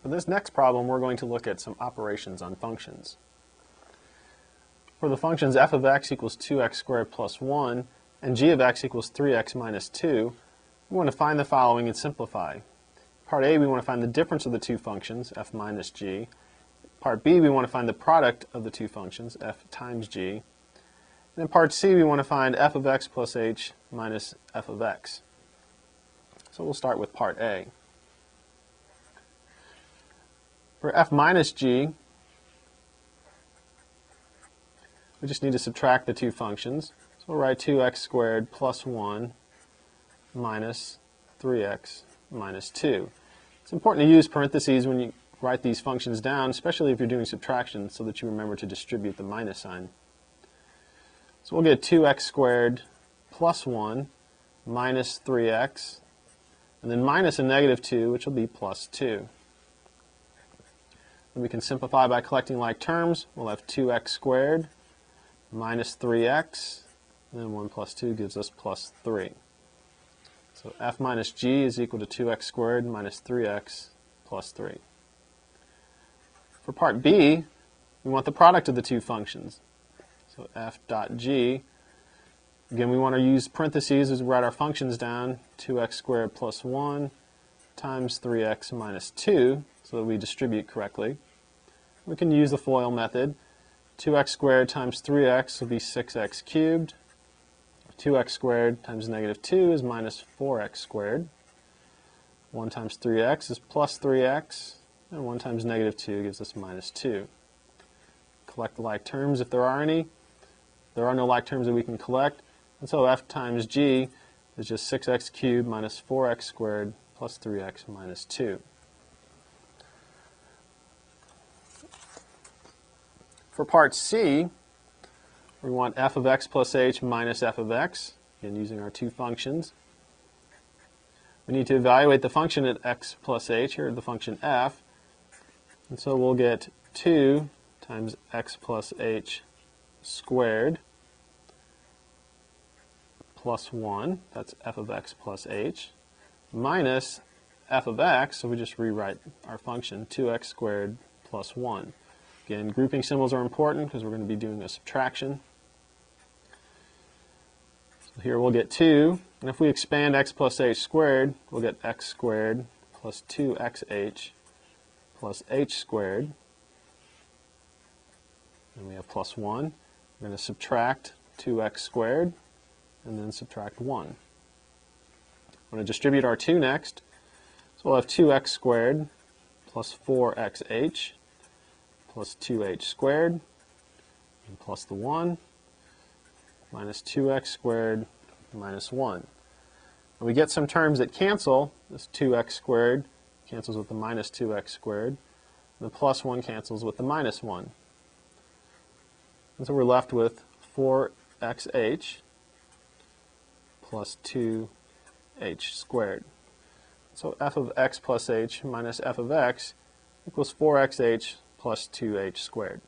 For this next problem, we're going to look at some operations on functions. For the functions f of x equals 2x squared plus 1 and g of x equals 3x minus 2, we want to find the following and simplify. Part A, we want to find the difference of the two functions, f minus g. Part B, we want to find the product of the two functions, f times g. And in part C, we want to find f of x plus h minus f of x. So we'll start with part A. For f minus g, we just need to subtract the two functions. So we'll write 2x squared plus 1 minus 3x minus 2. It's important to use parentheses when you write these functions down, especially if you're doing subtraction, so that you remember to distribute the minus sign. So we'll get 2x squared plus 1 minus 3x, and then minus a negative 2, which will be plus 2. And we can simplify by collecting like terms. We'll have 2x squared minus 3x, and then 1 plus 2 gives us plus 3. So f minus g is equal to 2x squared minus 3x plus 3. For part B, we want the product of the two functions. So f dot g, again we want to use parentheses as we write our functions down, 2x squared plus 1 times 3x minus 2, so that we distribute correctly. We can use the FOIL method. 2x squared times 3x will be 6x cubed. 2x squared times negative 2 is minus 4x squared. 1 times 3x is plus 3x, and 1 times negative 2 gives us minus 2. Collect the like terms if there are any. There are no like terms that we can collect, and so f times g is just 6x cubed minus 4x squared plus 3x minus 2. For part C, we want f of x plus h minus f of x, again using our two functions. We need to evaluate the function at x plus h, here the function f, and so we'll get 2 times x plus h squared plus 1, that's f of x plus h, minus f of x, so we just rewrite our function, 2x squared plus 1. Again, grouping symbols are important because we're going to be doing a subtraction. So here we'll get 2, and if we expand x plus h squared, we'll get x squared plus 2xh plus h squared. And we have plus 1. We're going to subtract 2x squared, and then subtract 1. I'm going to distribute our 2 next. So we'll have 2x squared plus 4xh plus 2h squared, and plus the 1, minus 2x squared minus 1. And we get some terms that cancel. This 2x squared cancels with the minus 2x squared, and the plus 1 cancels with the minus 1. And so we're left with 4xh plus 2h squared. So f of x plus h minus f of x equals 4xh plus 2h squared.